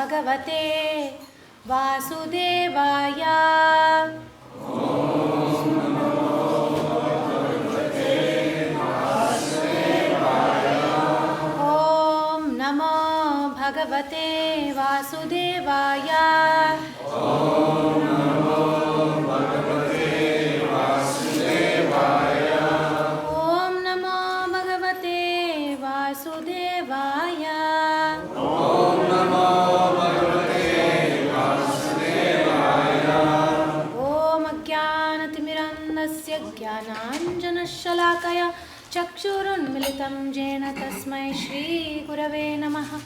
Bhagavate Vasudevaya. Om Namo Bhagavate Vasudevaya. Om Namo Bhagavate Vasudevaya. Om Namo Bhagavate Vasudevaya. Om Namo Bhagavate Vasudevaya. Om Ajnanatimirandasya Jnananjanashalakaya Chakshurunmilitam Jena Tasmai Shri Gurave Namaha.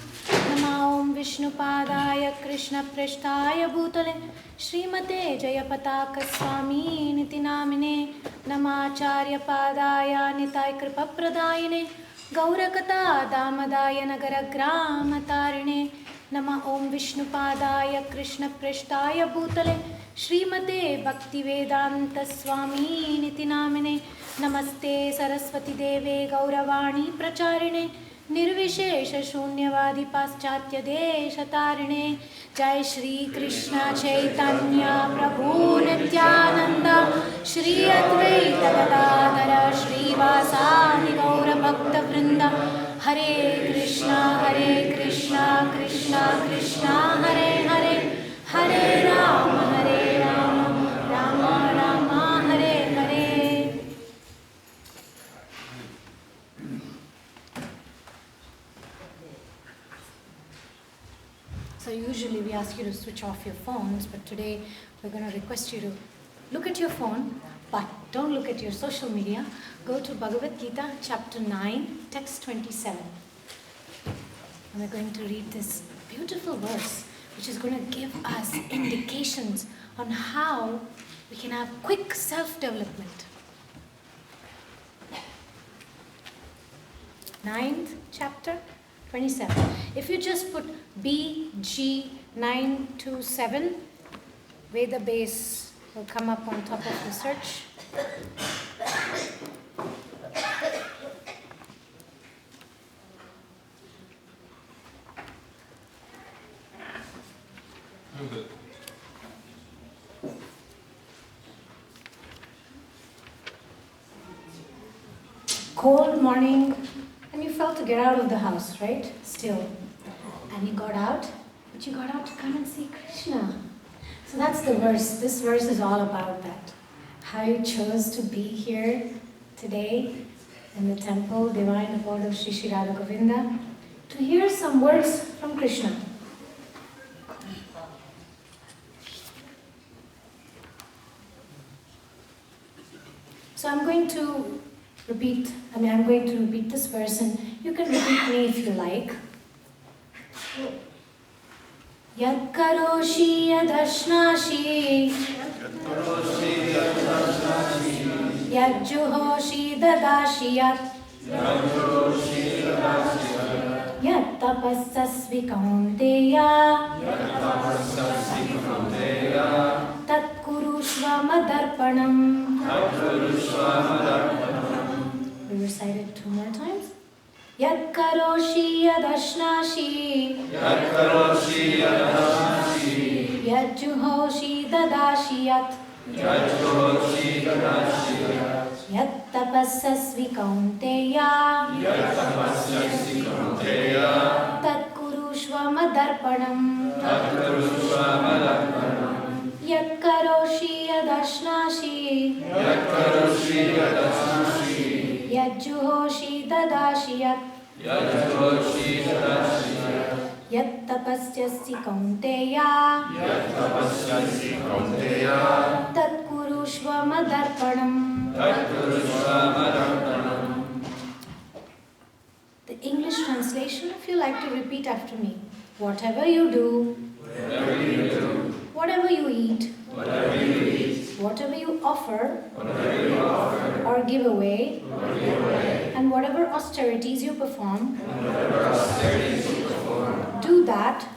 Nama Om Vishnupadaya Krishna Prishtaya Bhutale Srimate Jayapataka Swami Niti Namine Namacharya Padaya Nitai Kripa Pradayane Gaurakata Damadaya Nagara Grama Tarine. Nama Om Vishnupadaya Krishna Prishtaya Bhutale Srimate Bhaktivedanta Swami Niti Namine Namaste Saraswati Deve Gauravani Pracharine Nirvishesha Shunyavadi Paschatya Deshatarine. Jai Shri Krishna Chaitanya Prabhu Nityananda Shri Advaita Gadadhara Shri Vasani Gaura Bhakta Vrinda. Hare Krishna Krishna Krishna Hare Hare Hare Rama Rama Rama Hare Hare. So usually we ask you to switch off your phones, but today we're going to request you to look at your phone, but don't look at your social media. Go to Bhagavad Gita, chapter 9, text 27. And we're going to read this beautiful verse, which is going to give us indications on how we can have quick self-development. 9th chapter, 27. If you just put BG927, Veda base will come up on top of the search. Cold morning, and you felt to get out of the house, right? Still. And you got out, but you got out to come and see Krishna. So that's the verse. This verse is all about that. How you chose to be here today in the temple, divine abode of Shri Shri Radha Govinda, to hear some words from Krishna. So I'm going to repeat this verse, and you can repeat me if you like. Yad karoshi yadashnashi Yad juhoshi dadashi Yad tapassasvi kaunteya Tat kurushva madarpanam. We recite it 2 more times. Yad karoshi yadashnashi Yad juhoshi dadashi Yad tapassasvi kaunteya Tat kurushva madarpanam. Yad karoshi yadashnashi Yad juhoshi dadashi Yad tapasyasi kaunteya Tat kurushva madarpanam. The English translation, if you like to repeat after me. Whatever you do, whatever you eat, whatever you offer, or give away, and whatever austerities you perform, do that,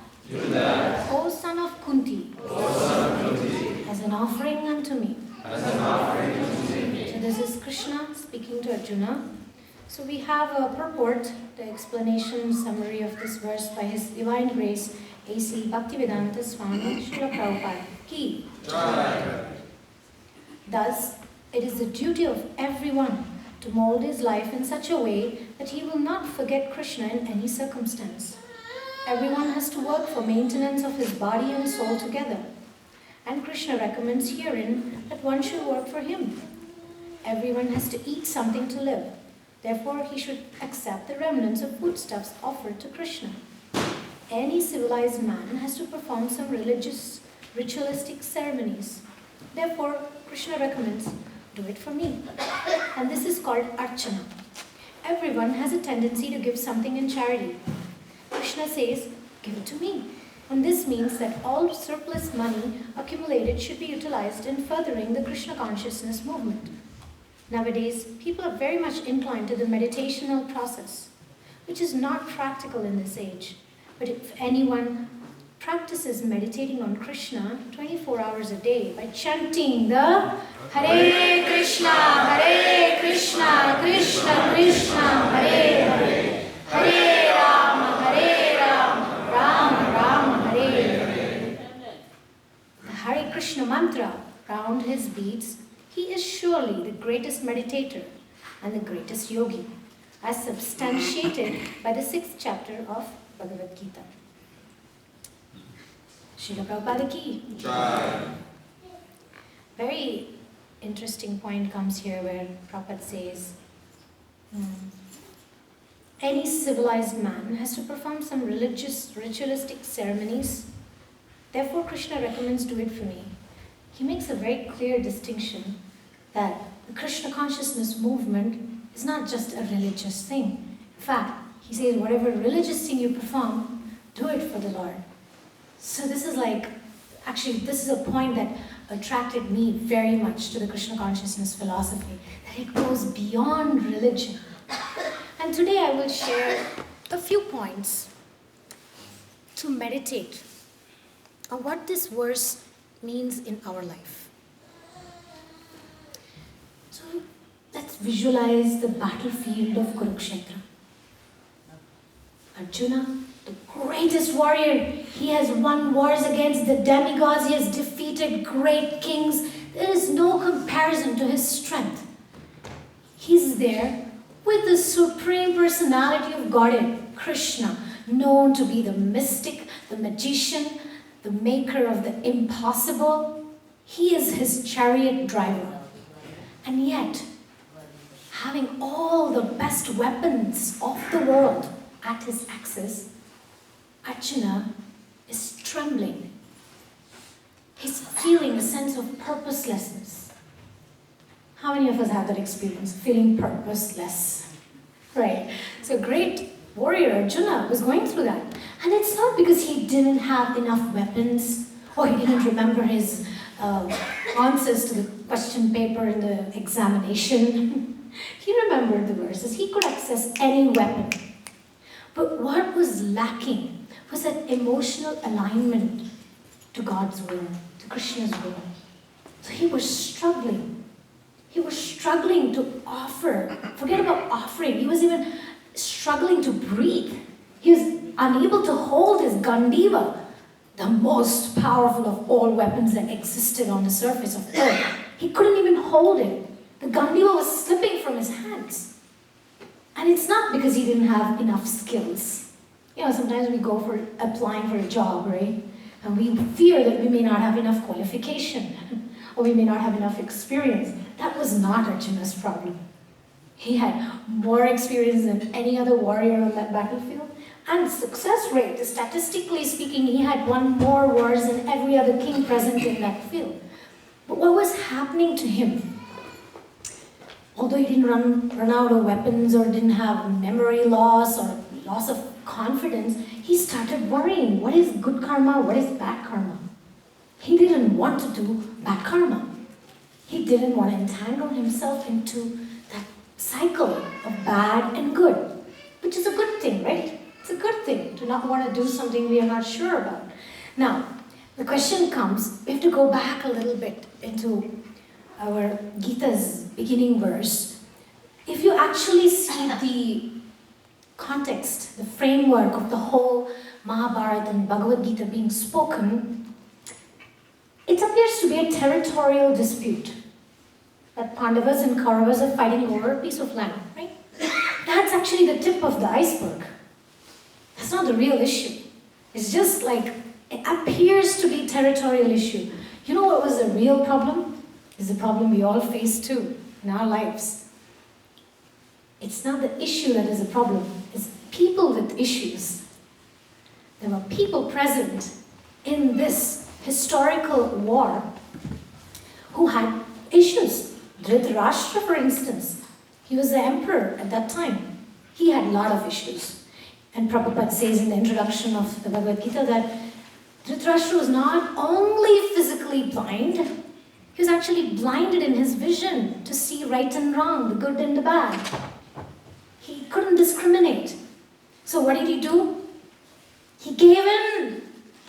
O son of Kunti, as an offering unto me. So this is Krishna speaking to Arjuna. So we have a purport, the explanation, summary of this verse by His Divine Grace, A.C. Bhaktivedanta Swami Srila Prabhupada Ki. Thus, it is the duty of everyone to mold his life in such a way that he will not forget Krishna in any circumstance. Everyone has to work for maintenance of his body and soul together. And Krishna recommends herein that one should work for him. Everyone has to eat something to live. Therefore, he should accept the remnants of foodstuffs offered to Krishna. Any civilized man has to perform some religious, ritualistic ceremonies. Therefore, Krishna recommends, do it for me. And this is called Arjuna. Everyone has a tendency to give something in charity. Krishna says, give it to me. And this means that all surplus money accumulated should be utilized in furthering the Krishna consciousness movement. Nowadays, people are very much inclined to the meditational process, which is not practical in this age. But if anyone practices meditating on Krishna 24 hours a day by chanting the Hare Krishna, Krishna Krishna, Hare Hare, Hare Rama, Rama Rama, Hare Hare. The Hare Krishna mantra round his beads, he is surely the greatest meditator and the greatest yogi, as substantiated by the 6th chapter of Bhagavad Gita. Srila Prabhupada Ki. Very interesting point comes here where Prabhupada says, any civilized man has to perform some religious, ritualistic ceremonies. Therefore, Krishna recommends do it for me. He makes a very clear distinction that the Krishna consciousness movement is not just a religious thing. In fact, he says whatever religious thing you perform, do it for the Lord. So this is this is a point that attracted me very much to the Krishna consciousness philosophy, that it goes beyond religion. And today I will share a few points to meditate on what this verse means in our life. So let's visualize the battlefield of Kurukshetra. Arjuna, the greatest warrior, he has won wars against the demigods, he has defeated great kings. There is no comparison to his strength. He's there with the supreme personality of Godhead, Krishna, known to be the mystic, the magician, the maker of the impossible. He is his chariot driver. And yet, having all the best weapons of the world at his axis, Arjuna is trembling. He's feeling a sense of purposelessness. How many of us have that experience, feeling purposeless? Right. So great warrior Arjuna was going through that. And it's not because he didn't have enough weapons or he didn't remember his answers to the question paper in the examination. He remembered the verses. He could access any weapon. But what was lacking was that emotional alignment to God's will, to Krishna's will. So he was struggling. He was struggling to offer. Forget about offering. He was even struggling to breathe. He was unable to hold his Gandiva, the most powerful of all weapons that existed on the surface of earth. He couldn't even hold it. The Gandiva was slipping from his hands. And it's not because he didn't have enough skills. You know, sometimes we go for applying for a job, right? And we fear that we may not have enough qualification or we may not have enough experience. That was not Arjuna's problem. He had more experience than any other warrior on that battlefield. And success rate, statistically speaking, he had won more wars than every other king present in that field. But what was happening to him? Although he didn't run out of weapons or didn't have memory loss or loss of confidence, he started worrying. What is good karma? What is bad karma? He didn't want to do bad karma. He didn't want to entangle himself into that cycle of bad and good, which is a good thing, right? It's a good thing to not want to do something we are not sure about. Now, the question comes, we have to go back a little bit into our Gita's beginning verse. If you actually see the context, the framework of the whole Mahabharata and Bhagavad Gita being spoken, it appears to be a territorial dispute. That Pandavas and Kauravas are fighting over a piece of land, right? That's actually the tip of the iceberg. That's not the real issue. It's just like, it appears to be a territorial issue. You know what was the real problem? It's the problem we all face too in our lives. It's not the issue that is a problem. It's people with issues. There were people present in this historical war who had issues. Dhritarashtra, for instance, he was the emperor at that time. He had a lot of issues. And Prabhupada says in the introduction of the Bhagavad Gita that Dhritarashtra was not only physically blind, he was actually blinded in his vision to see right and wrong, the good and the bad. He couldn't discriminate. So what did he do? He gave in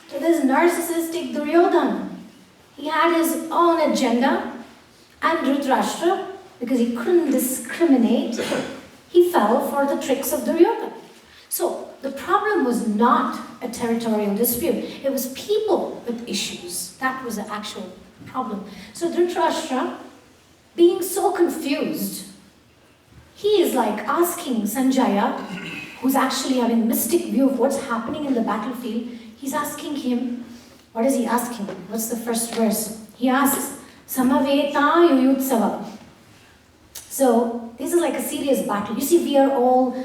to this narcissistic Duryodhana. He had his own agenda, and Dhritarashtra, because he couldn't discriminate, he fell for the tricks of Duryodhana. So the problem was not a territorial dispute. It was people with issues. That was the actual problem. So Dhritarashtra, being so confused, he is like asking Sanjaya, who's actually having a mystic view of what's happening in the battlefield. He's asking him, what does he ask him? What's the first verse? He asks, Samaveta Yuyutsava. So this is like a serious battle. You see, we are all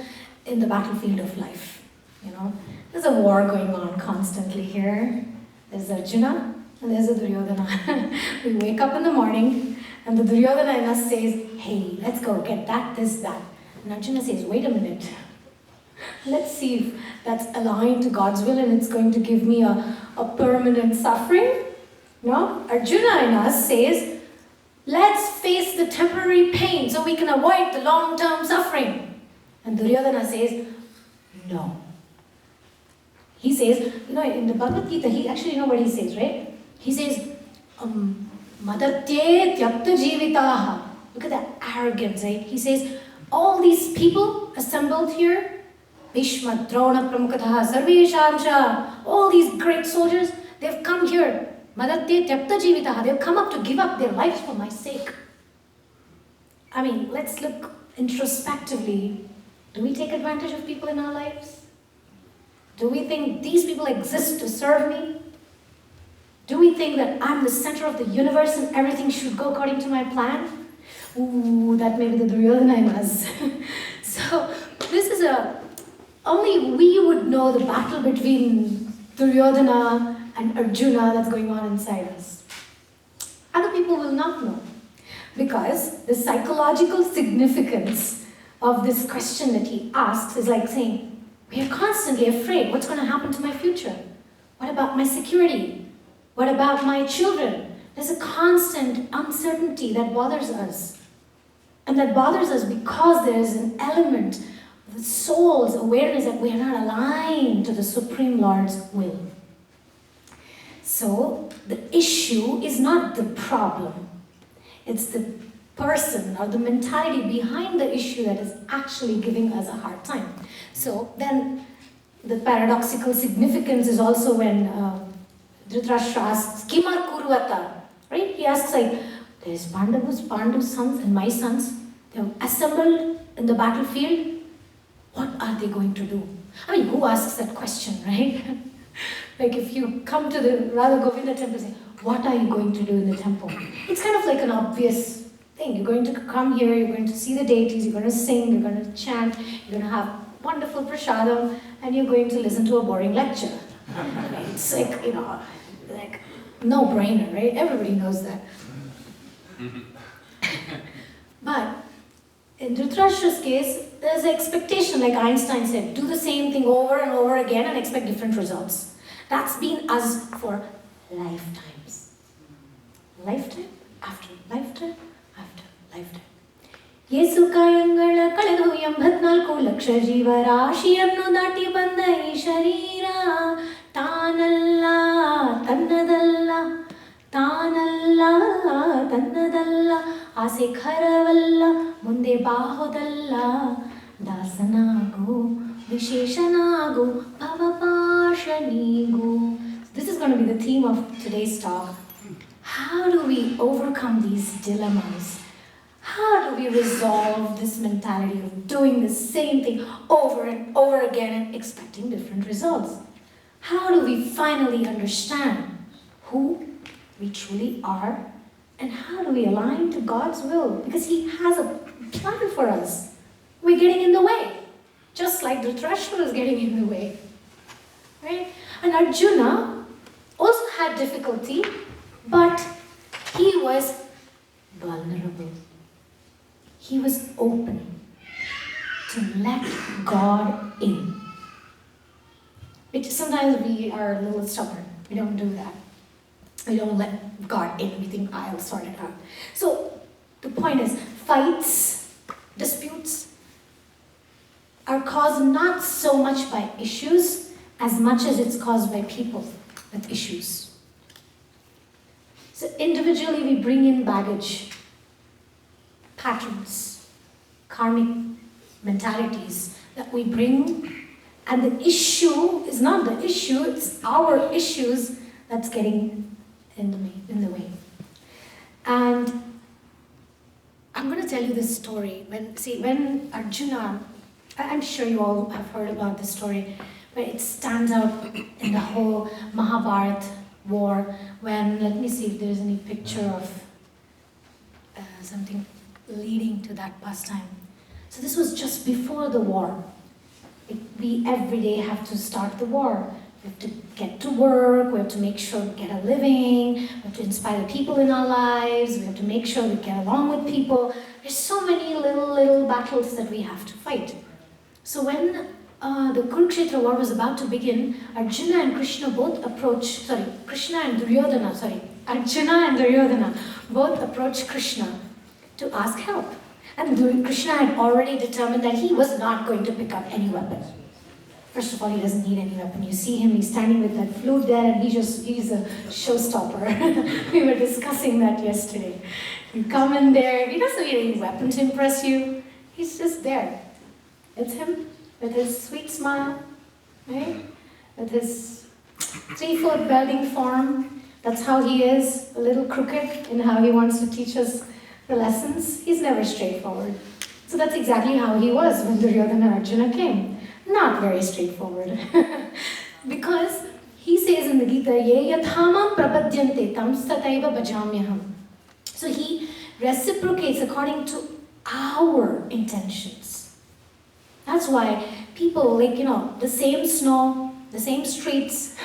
in the battlefield of life. You know, there's a war going on constantly here. There's Arjuna and there's a Duryodhana. We wake up in the morning and the Duryodhana in us says, hey, let's go get that, this, that. And Arjuna says, wait a minute. Let's see if that's aligned to God's will and it's going to give me a permanent suffering. No? Arjuna in us says, let's face the temporary pain so we can avoid the long-term suffering. And Duryodhana says, no. He says, you know, in the Bhagavad Gita, he actually, you know what he says, right? He says, Madatye tyakta jivitaha. Look at that arrogance, right? He says, all these people assembled here, Bhishma, Drona, Pramukataha, Sarveshamsha, all these great soldiers, they've come here. Madatye tyakta jivitaha. They've come up to give up their lives for my sake. I mean, let's look introspectively. Do we take advantage of people in our lives? Do we think these people exist to serve me? Do we think that I'm the center of the universe and everything should go according to my plan? Ooh, that may be the Duryodhana in us. So, this is only we would know the battle between Duryodhana and Arjuna that's going on inside us. Other people will not know. Because the psychological significance of this question that he asks is like saying, we are constantly afraid. What's going to happen to my future? What about my security? What about my children? There's a constant uncertainty that bothers us. And that bothers us because there is an element of the soul's awareness that we are not aligned to the Supreme Lord's will. So, the issue is not the problem. It's the person or the mentality behind the issue that is actually giving us a hard time. So then the paradoxical significance is also when Dhritarashtra asks, Kimar Kurvata? Right? He asks like, there's Pandu's sons and my sons. They're assembled in the battlefield. What are they going to do? I mean, who asks that question, right? Like if you come to the Radha Govinda temple and say, what are you going to do in the temple? It's kind of like an obvious thing. You're going to come here, you're going to see the deities, you're going to sing, you're going to chant, you're going to have wonderful prasadam, and you're going to listen to a boring lecture. It's like, you know, like no-brainer, right? Everybody knows that. But in Dhritarashtra's case, there's an expectation, like Einstein said, do the same thing over and over again and expect different results. That's been us for lifetimes. Lifetime after lifetime after lifetime. Yesu kayangala kaledu 84 laksha ಜೀವರಾಶಿಯನ್ನು ದಾಟಿ ಬಂದ ಈ ಶರೀರ ತಾನಲ್ಲ ತನ್ನದಲ್ಲ ತಾನಲ್ಲ ತನ್ನದಲ್ಲ ಆಸೆ ಖರವಲ್ಲ ಮುಂದೆ ಬಾಹುದಲ್ಲ ದಾಸನಾಗು ವಿಶೇಷನಾಗು ಭವಪಾಶ This is going to be the theme of today's talk. How do we overcome these dilemmas? How do we resolve this mentality of doing the same thing over and over again and expecting different results? How do we finally understand who we truly are, and how do we align to God's will? Because He has a plan for us. We're getting in the way, just like Dhritarashtra is getting in the way. Right? And Arjuna also had difficulty, but he was vulnerable. He was open to let God in. Which sometimes we are a little stubborn. We don't do that. We don't let God in. We think, I'll sort it out. So the point is, fights, disputes are caused not so much by issues as much as it's caused by people with issues. So individually we bring in baggage, patterns, karmic mentalities that we bring, and the issue is not the issue, it's our issues that's getting in the way. And I'm going to tell you this story. When Arjuna, I'm sure you all have heard about this story, but it stands out in the whole Mahabharata war when, let me see if there's any picture of something leading to that pastime. So this was just before the war. We every day have to start the war. We have to get to work, we have to make sure we get a living, we have to inspire the people in our lives, we have to make sure we get along with people. There's so many little battles that we have to fight. So when the Kurukshetra war was about to begin, Arjuna and Duryodhana both approached Krishna to ask help. And Krishna had already determined that he was not going to pick up any weapon. First of all, he doesn't need any weapon. You see him, he's standing with that flute there, and he's a showstopper. We were discussing that yesterday. You come in there, he doesn't need any weapon to impress you. He's just there. It's him with his sweet smile, right? With his 3-foot balding form. That's how he is, a little crooked in how he wants to teach us the lessons. He's never straightforward. So that's exactly how he was when Duryodhana and Arjuna came. Not very straightforward. Because he says in the Gita, Ye yathamam prapadyante tam stataiva bhajamyaham. So he reciprocates according to our intentions. That's why people, the same snow, the same streets,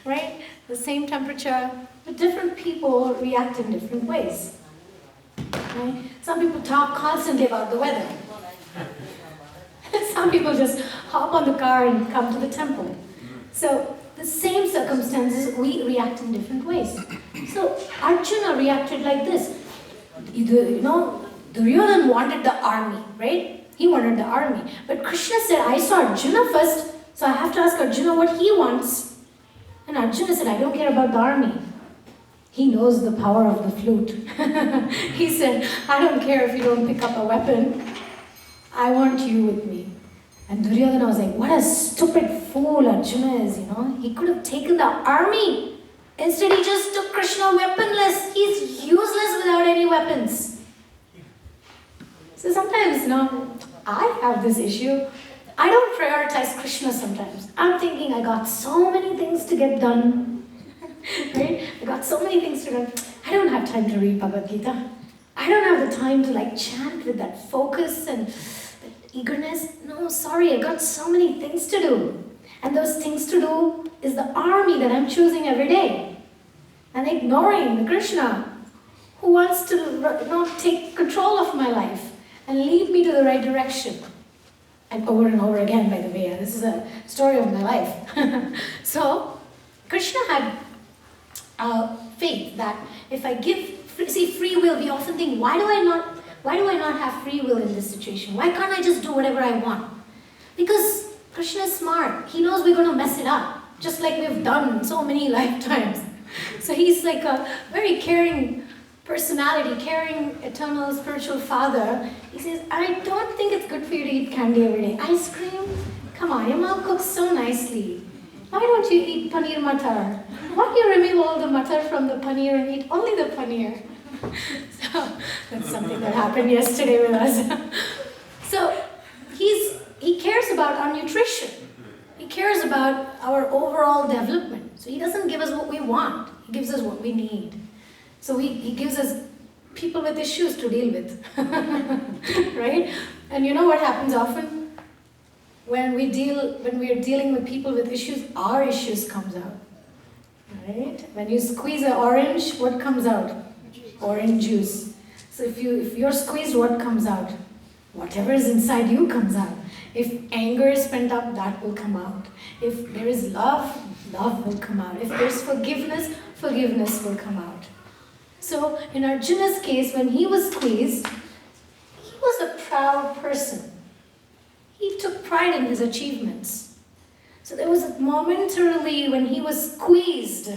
right? The same temperature, but different people react in different ways. Right? Some people talk constantly about the weather. Some people just hop on the car and come to the temple. So the same circumstances, we react in different ways. So Arjuna reacted like this. Duryodhana wanted the army, right? He wanted the army. But Krishna said, I saw Arjuna first, so I have to ask Arjuna what he wants. And Arjuna said, I don't care about the army. He knows the power of the flute. He said, I don't care if you don't pick up a weapon. I want you with me. And Duryodhana was like, what a stupid fool Arjuna is, He could have taken the army. Instead, he just took Krishna weaponless. He's useless without any weapons. So sometimes, I have this issue. I don't prioritize Krishna sometimes. I'm thinking I got so many things to get done. Right? I got so many things to do. I don't have time to read Bhagavad Gita. I don't have the time to chant with that focus and that eagerness. No, sorry, I got so many things to do. And those things to do is the army that I'm choosing every day. And ignoring the Krishna who wants to take control of my life and lead me to the right direction. And over again, by the way, this is a story of my life. So, Krishna had faith that if I give, free will, we often think, why do I not have free will in this situation? Why can't I just do whatever I want? Because Krishna is smart. He knows we're going to mess it up, just like we've done so many lifetimes. So he's like a very caring personality, caring, eternal, spiritual father. He says, I don't think it's good for you to eat candy every day. Ice cream? Come on, your mom cooks so nicely. Why don't you eat paneer matar? Why do you remove all the matar from the paneer and eat only the paneer? So that's something that happened yesterday with us. So he cares about our nutrition. He cares about our overall development. So he doesn't give us what we want. He gives us what we need. So he gives us people with issues to deal with. Right? And you know what happens often? When we are dealing with people with issues, our issues comes out. Right? When you squeeze an orange, what comes out? Orange juice. So if you're squeezed, what comes out? Whatever is inside you comes out. If anger is pent up, that will come out. If there is love, love will come out. If there's forgiveness, forgiveness will come out. So in Arjuna's case, when he was squeezed, he was a proud person. He took pride in his achievements. So there was momentarily when he was squeezed,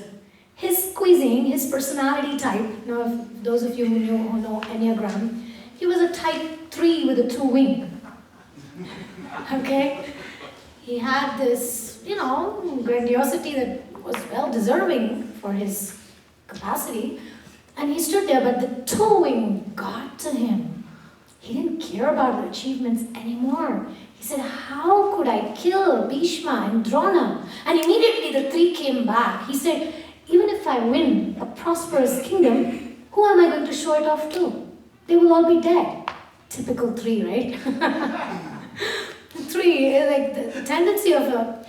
his squeezing, his personality type, now if those of you who know Enneagram, he was a type 3 with a 2 wing. Okay? He had this, grandiosity that was well deserving for his capacity. And he stood there, but the 2 wing got to him. He didn't care about the achievements anymore. He said, how could I kill Bhishma and Drona? And immediately the 3 came back. He said, even if I win a prosperous kingdom, who am I going to show it off to? They will all be dead. Typical 3, right? 3, like the tendency of a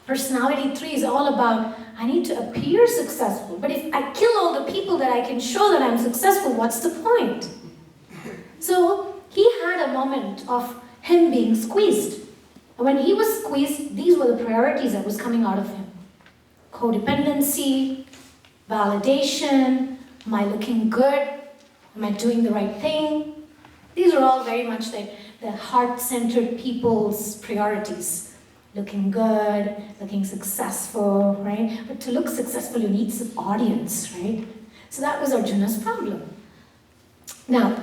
personality 3 is all about, I need to appear successful. But if I kill all the people that I can show that I'm successful, what's the point? So he had a moment of him being squeezed. And when he was squeezed, these were the priorities that was coming out of him. Codependency, validation, am I looking good? Am I doing the right thing? These are all very much the heart-centered people's priorities. Looking good, looking successful, right? But to look successful, you need some audience, right? So that was Arjuna's problem. Now,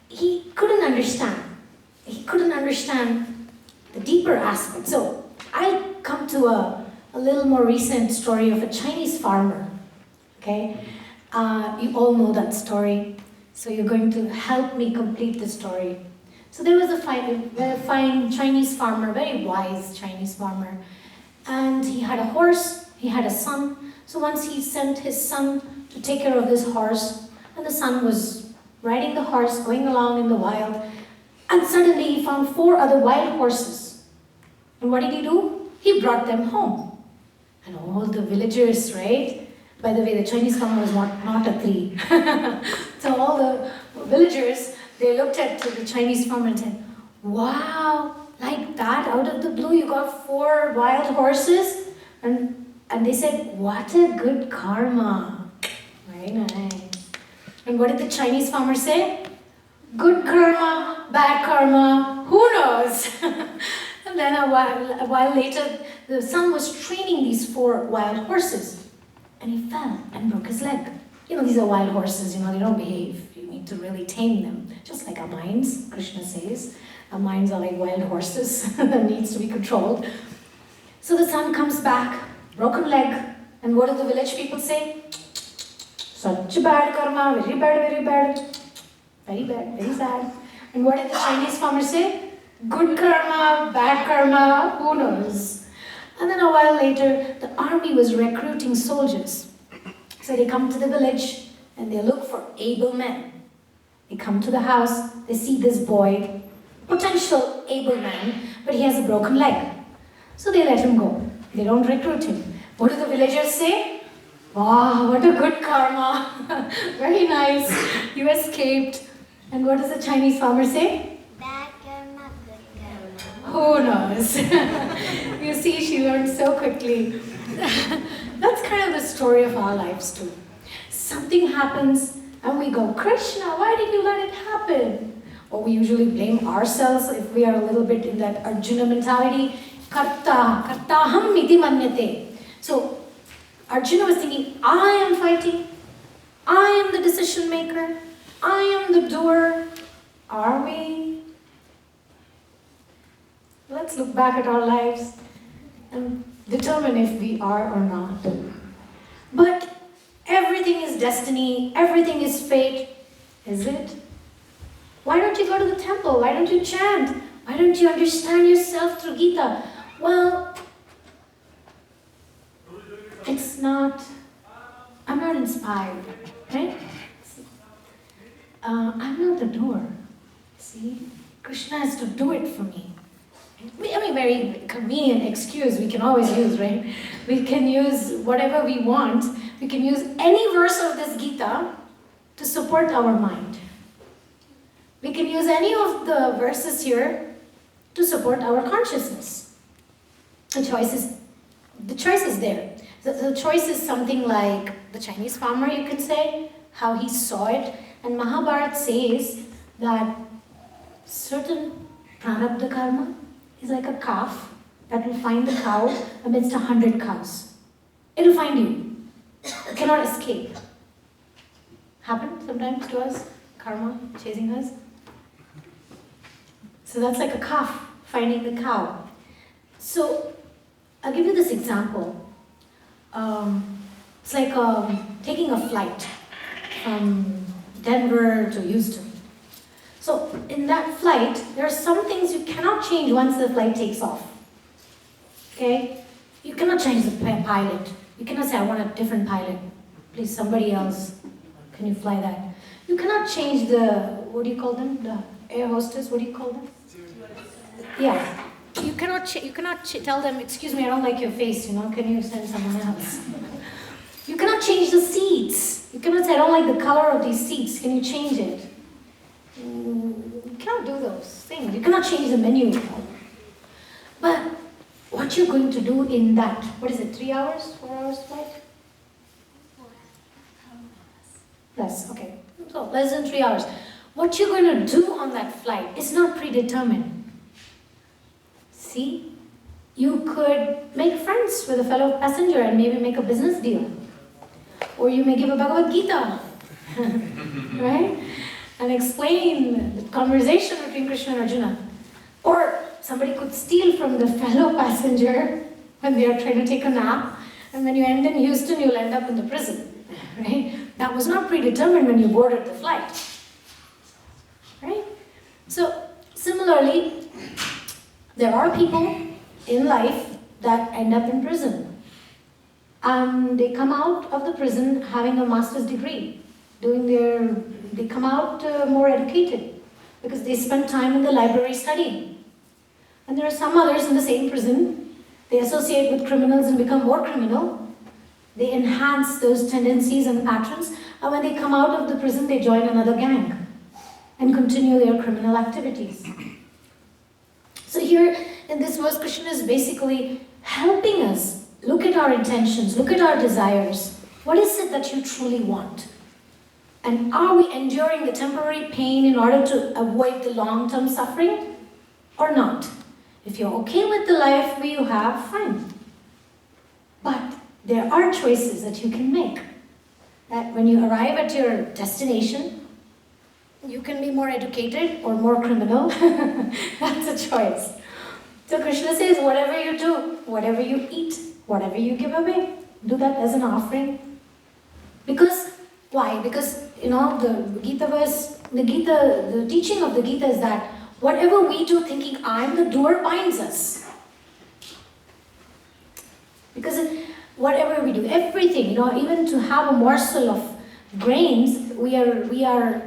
he couldn't understand. He couldn't understand the deeper aspect. So I'll come to a little more recent story of a Chinese farmer, okay? You all know that story. So you're going to help me complete the story. So there was a fine Chinese farmer, very wise Chinese farmer. And he had a horse, he had a son. So once he sent his son to take care of this horse, and the son was riding the horse, going along in the wild, and suddenly he found 4 other wild horses. And what did he do? He brought them home. And all the villagers, right? By the way, the Chinese farmer was not a 3. So all the villagers, they looked at the Chinese farmer and said, wow, like that, out of the blue, you got 4 wild horses? And they said, what a good karma. Very nice. And what did the Chinese farmer say? Good karma, bad karma, who knows? And then a while later, the son was training these 4 wild horses. And he fell and broke his leg. These are wild horses, they don't behave. You need to really tame them. Just like our minds, Krishna says. Our minds are like wild horses that needs to be controlled. So the son comes back, broken leg. And what do the village people say? Such bad karma, very bad, very bad. Very bad, very sad. And what did the Chinese farmer say? Good karma, bad karma, who knows? And then a while later, the army was recruiting soldiers. So they come to the village and they look for able men. They come to the house, they see this boy, potential able man, but he has a broken leg. So they let him go. They don't recruit him. What do the villagers say? Wow, what a good karma. Very nice. You escaped. And what does the Chinese farmer say? Bad karma, good karma. Who knows? You see, she learned so quickly. That's kind of the story of our lives too. Something happens and we go, Krishna, why did you let it happen? Or we usually blame ourselves if we are a little bit in that Arjuna mentality. Kartaham iti manyate. So Arjuna was thinking, I am fighting. I am the decision maker. I am the doer. Are we? Let's look back at our lives. And determine if we are or not. But everything is destiny, everything is fate. Is it? Why don't you go to the temple? Why don't you chant? Why don't you understand yourself through Gita? Well, I'm not inspired, right? I'm not the doer. See? Krishna has to do it for me. I mean, very convenient excuse we can always use, right? We can use whatever we want. We can use any verse of this Gita to support our mind. We can use any of the verses here to support our consciousness. The choice is there. The choice is something like the Chinese farmer, you could say, how he saw it. And Mahabharata says that certain pranabdha karma is like a calf that will find the cow amidst 100 cows. It'll find you. You cannot escape. Happen sometimes to us? Karma chasing us? So that's like a calf finding the cow. So I'll give you this example. It's like taking a flight from Denver to Houston. So in that flight, there are some things you cannot change once the flight takes off. Okay? You cannot change the pilot. You cannot say, I want a different pilot. Please, somebody else. Can you fly that? You cannot change the, what do you call them? The air hostess, what do you call them? Yeah. You cannot tell them, excuse me, I don't like your face, can you send someone else? You cannot change the seats. You cannot say, I don't like the color of these seats, can you change it? You cannot do those things. You cannot change the menu. But what you're going to do in that, 3 hours, 4 hours flight? Less, okay. So less than 3 hours. What you're going to do on that flight is not predetermined. See, you could make friends with a fellow passenger and maybe make a business deal. Or you may give a Bhagavad Gita, right? And explain the conversation between Krishna and Arjuna. Or somebody could steal from the fellow passenger when they are trying to take a nap, and when you end in Houston, you'll end up in the prison, right? That was not predetermined when you boarded the flight, right? So, similarly, there are people in life that end up in prison. And they come out of the prison having a master's degree. They come out more educated because they spend time in the library studying. And there are some others in the same prison. They associate with criminals and become more criminal. They enhance those tendencies and patterns. And when they come out of the prison, they join another gang and continue their criminal activities. So here in this verse, Krishna is basically helping us look at our intentions, look at our desires. What is it that you truly want? And are we enduring the temporary pain in order to avoid the long-term suffering or not? If you're okay with the life you have, fine. But there are choices that you can make. That when you arrive at your destination, you can be more educated or more criminal. That's a choice. So Krishna says, whatever you do, whatever you eat, whatever you give away, do that as an offering. Because, why? Because, the Gita verse, the teaching of the Gita is that whatever we do thinking I'm the doer binds us. Because whatever we do, everything, even to have a morsel of grains, we are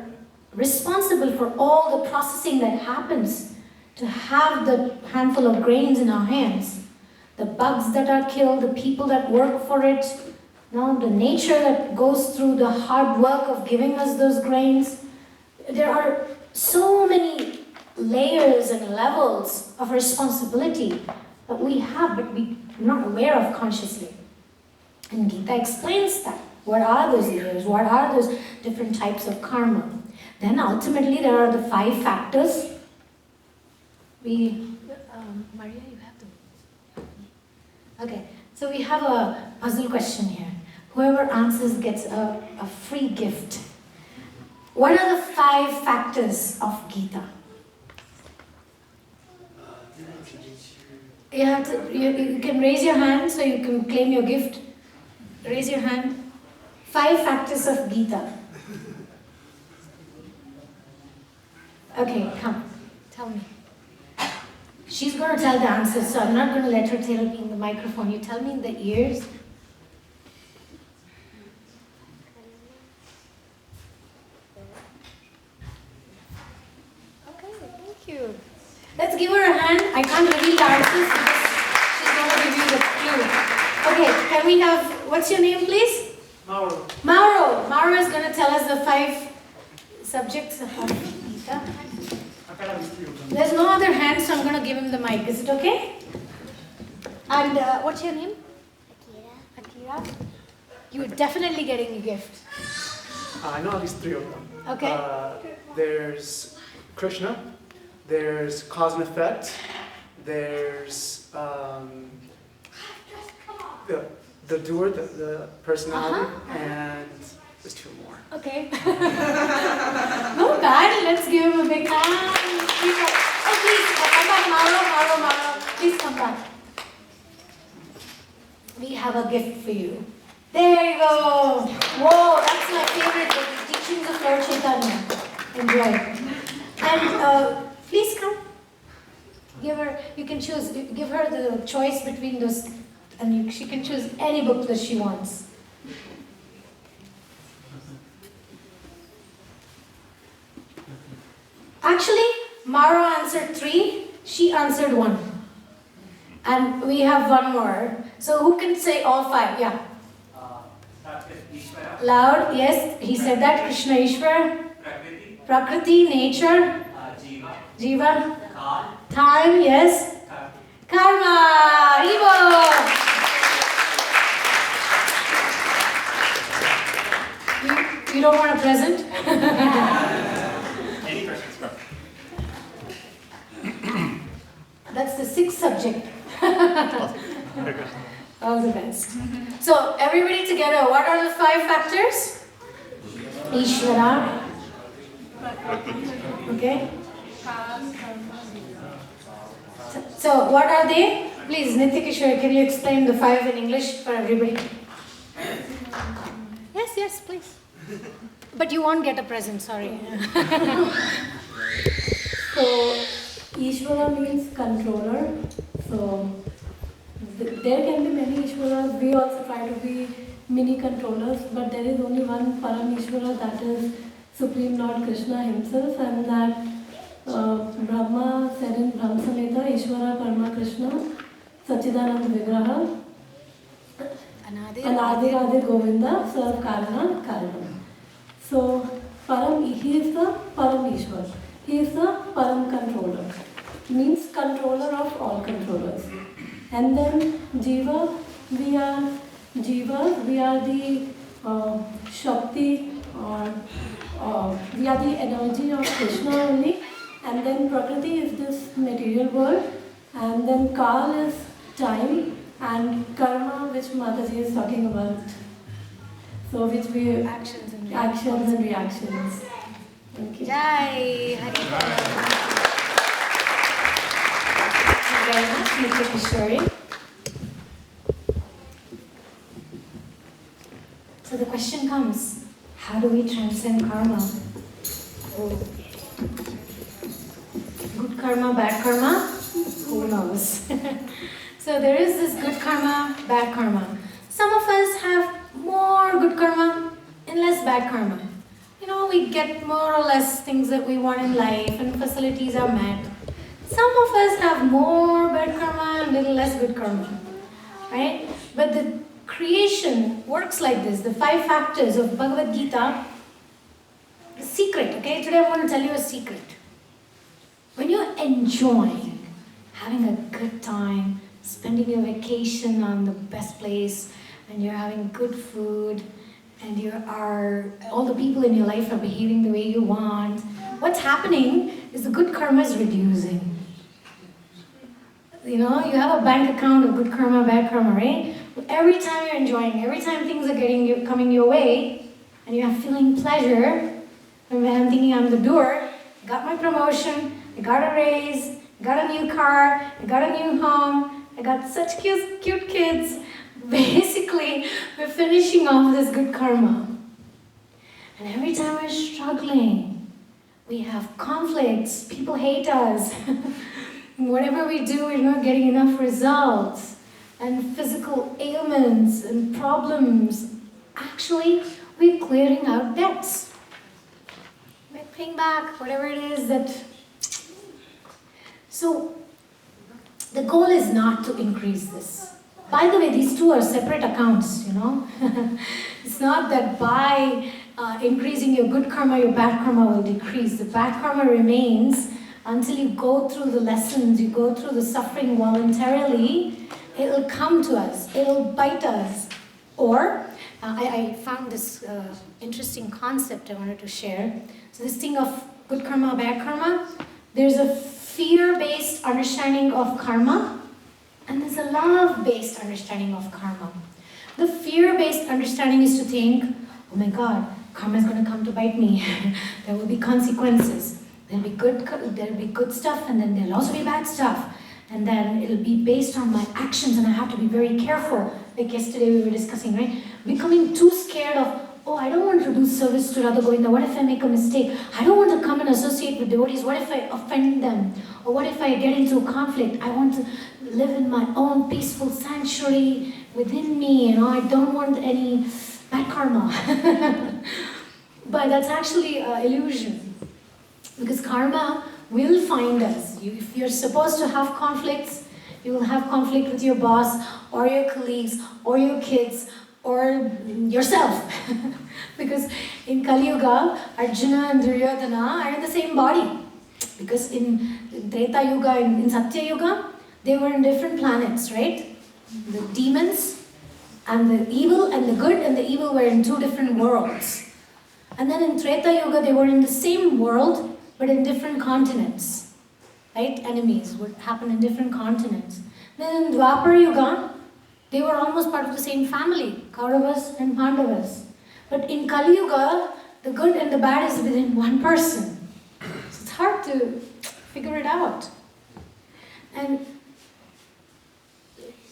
responsible for all the processing that happens to have the handful of grains in our hands. The bugs that are killed, the people that work for it, the nature that goes through the hard work of giving us those grains. There are so many layers and levels of responsibility that we have, but we're not aware of consciously. And Gita explains that. What are those layers? What are those different types of karma? Then ultimately there are the 5 factors. Maria, you have to. Okay, so we have a puzzle question here. Whoever answers gets a free gift. What are the 5 factors of Gita? You can raise your hand so you can claim your gift. Raise your hand. 5 factors of Gita. Okay, come. Tell me. She's going to tell the answers, so I'm not going to let her tell me in the microphone. You tell me in the ears. Okay, thank you. Let's give her a hand. I can't reveal the answers because she's going to give you the clue. Okay, can we have, what's your name please? Mauro. Mauro. Mauro is going to tell us the 5 subjects of Gita. There's no other hand, so I'm going to give him the mic. Is it okay? And what's your name? Akira. You're definitely getting a gift. I know at least 3 of them. Okay. There's Krishna, there's cause and effect, there's the doer, the personality, and there's 2 more. Okay. Not bad. Let's give him a big hand. Oh, please, come back, Mauro. Please come back. We have a gift for you. There you go. Whoa, that's my favorite book, The Teachings of Lord Chaitanya. Enjoy. And please come. Give her, you can choose, give her the choice between those, and she can choose any book that she wants. Actually, Mauro answered 3, she answered 1. And we have 1 more. So who can say all 5? Yeah. Loud, yes, he said that. Krishna Ishwar. Prakriti, nature. Jiva. Time, yes. Karma, Evo. You don't want a present? Any questions? That's the 6th subject. All the best. So, everybody together, what are the 5 factors? Ishvara. Okay. So, what are they? Please, Nityakishore, can you explain the 5 in English for everybody? Yes, please. But you won't get a present, sorry. So, Ishvara means controller. So, there can be many Ishvaras. We also try to be mini controllers, but there is only one Param Ishvara, that is Supreme Lord Krishna himself, and that Brahma said in Brahma Samhita, Ishvara Parama Krishna, Sachidanand Vigraha, Anadi Radhe Govinda, Sarv Karana Karana. So, he is the Param Ishwar. He is the Param controller. Means controller of all controllers. And then Jiva, we are the Shakti, or we are the energy of Krishna only. And then Prakriti is this material world. And then Kal is time, and Karma, which Mataji is talking about. So which we actions and reactions. Thank you. Jai Hari. Very much, Nityakishore. So the question comes, how do we transcend karma? Oh. Good karma, bad karma? Who knows? So there is this good karma, bad karma. Some of us have more good karma and less bad karma. You know, we get more or less things that we want in life and facilities are met. Some of us have more bad karma and little less good karma, right? But the creation works like this. The 5 factors of Bhagavad Gita, the secret, okay? Today I'm going to tell you a secret. When you're enjoying, having a good time, spending your vacation on the best place, and you're having good food, and all the people in your life are behaving the way you want, what's happening is the good karma is reducing. You know, you have a bank account of good karma, bad karma, right? But every time you're enjoying, every time things are coming your way, and you're feeling pleasure, and when I'm thinking I'm the doer, I got my promotion, I got a raise, I got a new car, I got a new home, I got such cute kids. Basically, we're finishing off this good karma. And every time we're struggling, we have conflicts, people hate us. Whatever we do, we're not getting enough results. And physical ailments and problems. Actually, we're clearing out debts. We're paying back whatever it is that... So, the goal is not to increase this. By the way, these two are separate accounts, you know. It's not that by increasing your good karma, your bad karma will decrease. The bad karma remains until you go through the lessons, you go through the suffering voluntarily, it'll come to us, it'll bite us. Or, I found this interesting concept I wanted to share. So this thing of good karma, bad karma, there's a fear-based understanding of karma, and there's a love-based understanding of karma. The fear-based understanding is to think, oh my God, karma is going to come to bite me. There will be consequences. There'll be good stuff, and then there'll also be bad stuff. And then it'll be based on my actions, and I have to be very careful. Like yesterday we were discussing, right? Becoming too scared of, oh, I don't want to do service to Radha Govinda. What if I make a mistake? I don't want to come and associate with devotees. What if I offend them? Or what if I get into a conflict? I want to live in my own peaceful sanctuary within me. You know, I don't want any bad karma. But that's actually an illusion. Because karma will find us. If you're supposed to have conflicts, you will have conflict with your boss, or your colleagues, or your kids, or yourself. Because in Kali Yuga, Arjuna and Duryodhana are in the same body. Because in Treta Yuga, in Satya Yuga, they were in different planets, right? The demons and the evil and the good and the evil were in two different worlds. And then in Treta Yuga, they were in the same world, but in different continents. Right? Enemies would happen in different continents. Then in Dwapara Yuga, they were almost part of the same family, Kauravas and Pandavas. But in Kali Yuga, the good and the bad is within one person. So it's hard to figure it out. And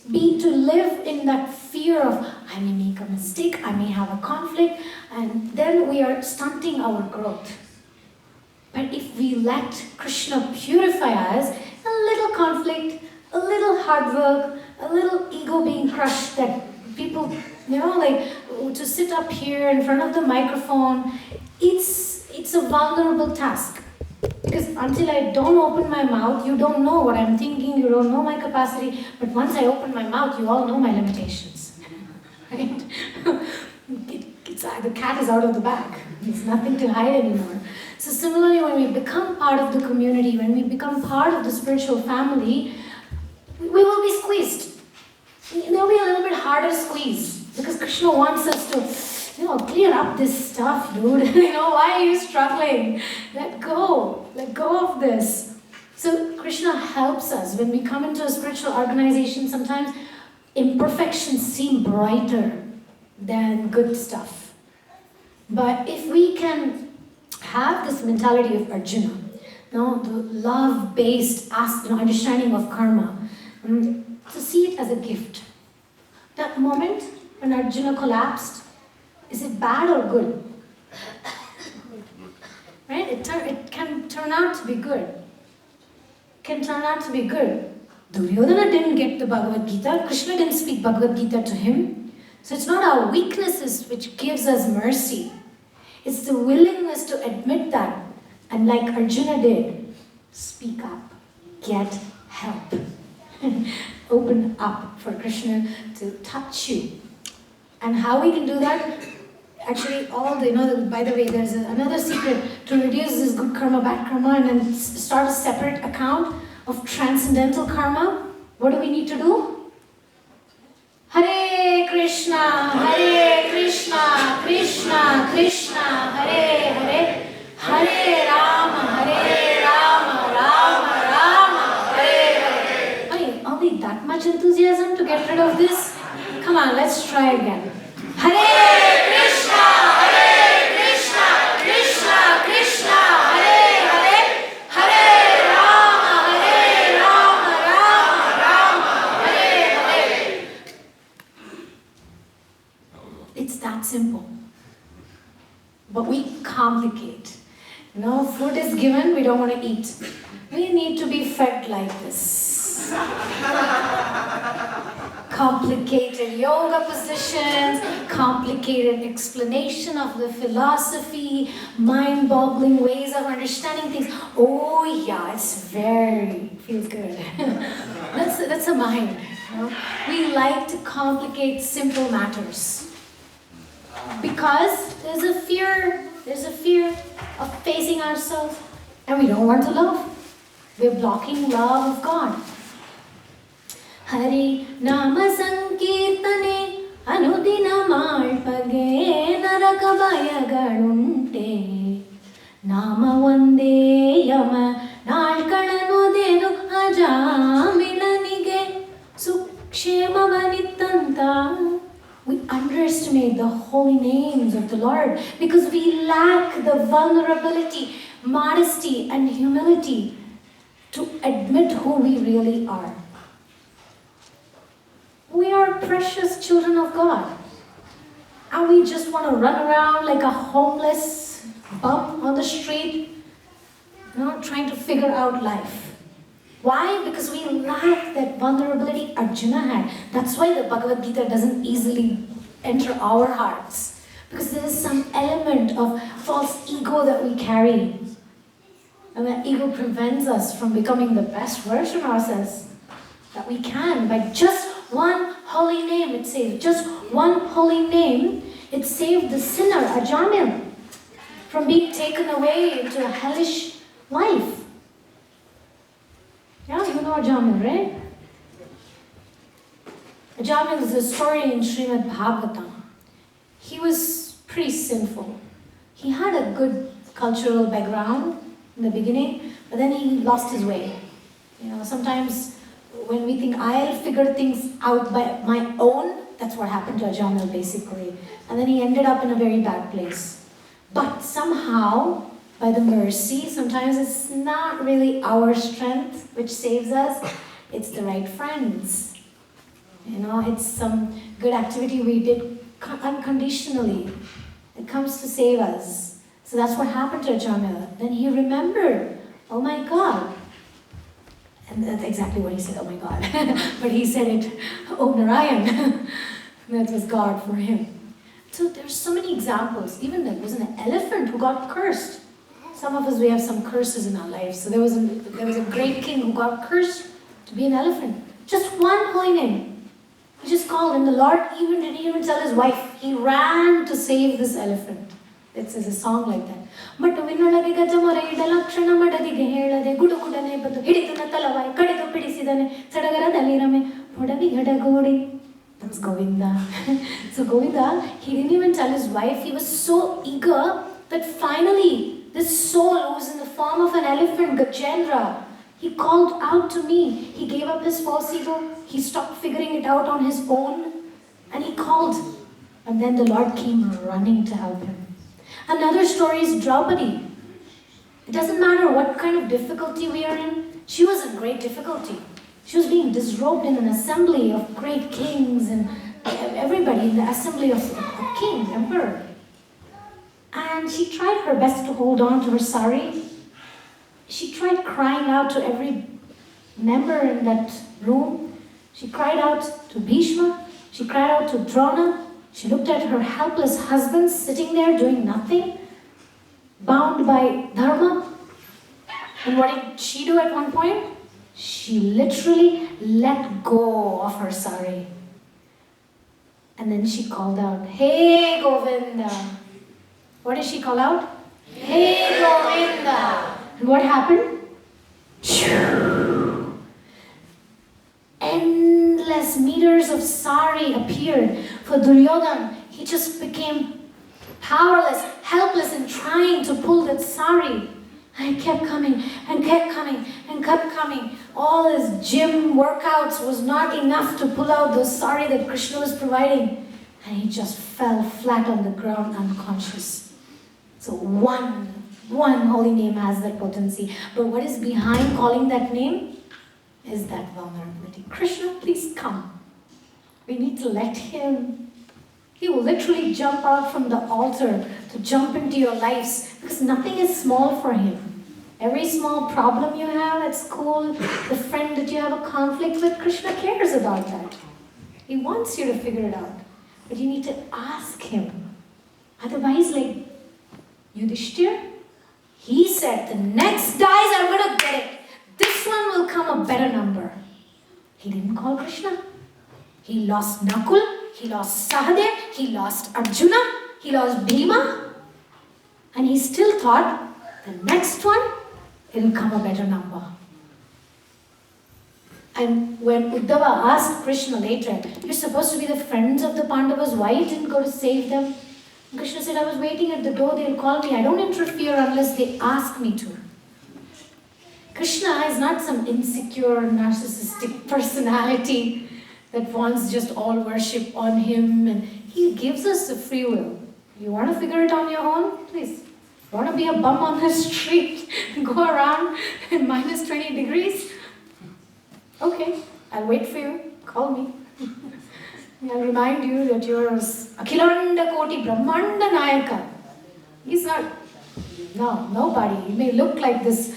to live in that fear of, I may make a mistake, I may have a conflict, and then we are stunting our growth. But if we let Krishna purify us, a little conflict, a little hard work, a little ego being crushed, that people, you know, like to sit up here in front of the microphone, it's a vulnerable task. Because until I don't open my mouth, you don't know what I'm thinking, you don't know my capacity, but once I open my mouth, you all know my limitations. Right? The cat is out of the bag. There's nothing to hide anymore. So similarly, when we become part of the community, when we become part of the spiritual family, we will be squeezed. There will be a little bit harder squeeze, because Krishna wants us to, you know, clear up this stuff, dude. You know, why are you struggling? Let go of this. So Krishna helps us. When we come into a spiritual organization, sometimes imperfections seem brighter than good stuff. But if we can have this mentality of Arjuna, you know, the love-based understanding of karma, to see it as a gift. That moment when Arjuna collapsed, is it bad or good? Right? It can turn out to be good. It can turn out to be good. Duryodhana didn't get the Bhagavad Gita. Krishna didn't speak Bhagavad Gita to him. So it's not our weaknesses which gives us mercy. It's the willingness to admit that. And like Arjuna did, speak up, get help. Open up for Krishna to touch you. And how we can do that? Actually, by the way, there's another secret to reduce this good karma, bad karma, and then start a separate account of transcendental karma. What do we need to do? Hare Krishna, Krishna Krishna, Hare Hare, Hare Rama, Rama Rama, Hare Hare. Okay, only that much enthusiasm to get rid of this? Come on, let's try again. Hare Krishna, Krishna Krishna, Hare Hare, Hare Rama, Rama Rama, Hare It's that simple. But we complicate. Food is given, we don't want to eat. We need to be fed like this. Complicated yoga positions, complicated explanation of the philosophy, mind-boggling ways of understanding things. Oh yeah, feels good. That's a mind. We like to complicate simple matters. Because there's a fear of facing ourselves, and we don't want to love. We're blocking love of God. Hari Nama Sankirtane Anudina Malpage Narakabaya Garunte Nama Vande Yama Nalkalanudenu Ajamilanige Sukshema Vanitanta. We underestimate the holy names of the Lord because we lack the vulnerability, modesty, and humility to admit who we really are. We are precious children of God, and we just want to run around like a homeless bum on the street, trying to figure out life. Why? Because we lack that vulnerability Arjuna had. That's why the Bhagavad Gita doesn't easily enter our hearts. Because there is some element of false ego that we carry. And that ego prevents us from becoming the best version of ourselves that we can. By just one holy name, it saves. Just one holy name, it saved the sinner, Arjuna, from being taken away into a hellish life. Yeah, you know Arjuna, right? Arjuna is a story in Srimad Bhagavatam. He was pretty sinful. He had a good cultural background in the beginning, but then he lost his way. Sometimes when we think I'll figure things out by my own, that's what happened to Arjuna basically. And then he ended up in a very bad place. But somehow, by the mercy, sometimes it's not really our strength which saves us, it's the right friends. It's some good activity we did unconditionally. It comes to save us. So that's what happened to Arjuna. Then he remembered, oh my God. And that's exactly what he said, oh my God. But he said it, oh Narayan. That was God for him. So there's so many examples. Even there was an elephant who got cursed. Some of us, we have some curses in our lives. So there was a great king who got cursed to be an elephant. Just one holy name. He just called, and the Lord didn't even tell his wife. He ran to save this elephant. It's a song like that. That's Govinda. So Govinda, he didn't even tell his wife. He was so eager that finally this soul, who was in the form of an elephant, Gajendra, he called out to me. He gave up his false ego. He stopped figuring it out on his own. And he called. And then the Lord came running to help him. Another story is Draupadi. It doesn't matter what kind of difficulty we are in. She was in great difficulty. She was being disrobed in an assembly of great kings and everybody in the assembly of a king, emperor. And she tried her best to hold on to her sari. She tried crying out to every member in that room. She cried out to Bhishma. She cried out to Drona. She looked at her helpless husband sitting there doing nothing, bound by dharma. And what did she do at one point? She literally let go of her sari. And then she called out, "Hey Govinda." What did she call out? "Hey Govinda." And what happened? Endless meters of sari appeared. For Duryodhana, he just became powerless, helpless in trying to pull that sari. And it kept coming and kept coming and kept coming. All his gym workouts was not enough to pull out the sari that Krishna was providing. And he just fell flat on the ground unconscious. So one holy name has that potency. But what is behind calling that name is that vulnerability. Krishna, please come. We need to let him He will literally jump out from the altar to jump into your lives because nothing is small for him. Every small problem you have at school, the friend that you have a conflict with, Krishna cares about that. He wants you to figure it out. But you need to ask him. Otherwise, like Yudhishthir, he said, the next dice I'm going to get it. This one will come a better number. He didn't call Krishna. He lost Nakul, he lost Sahadev, he lost Arjuna, he lost Bhima. And he still thought, the next one, it'll come a better number. And when Uddhava asked Krishna later, you're supposed to be the friends of the Pandavas, why you didn't go to save them? And Krishna said, I was waiting at the door, they'll call me. I don't interfere unless they ask me to. Krishna is not some insecure, narcissistic personality that wants just all worship on him. And he gives us the free will. You want to figure it on your own? Please. You want to be a bum on the street and go around in minus 20 degrees? Okay, I'll wait for you. Call me. I'll remind you that you're Akhilanda Koti Brahmanda Nayaka. He's not, nobody. He may look like this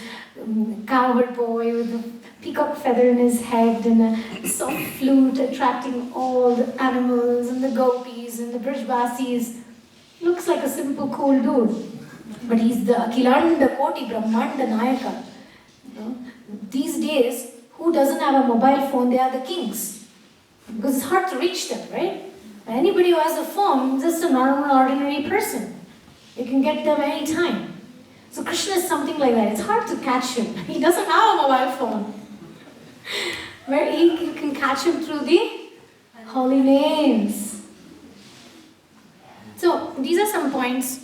cowherd boy with a peacock feather in his head and a soft flute attracting all the animals and the gopis and the Brijbasis. Looks like a simple, cool dude. But he's the Akhilanda Koti Brahmanda Nayaka. These days, who doesn't have a mobile phone? They are the kings. Because it's hard to reach them, right? Anybody who has a phone is just a normal, ordinary person. You can get them anytime. So Krishna is something like that. It's hard to catch him. He doesn't have a mobile phone. Where you can catch him through the holy names. So these are some points.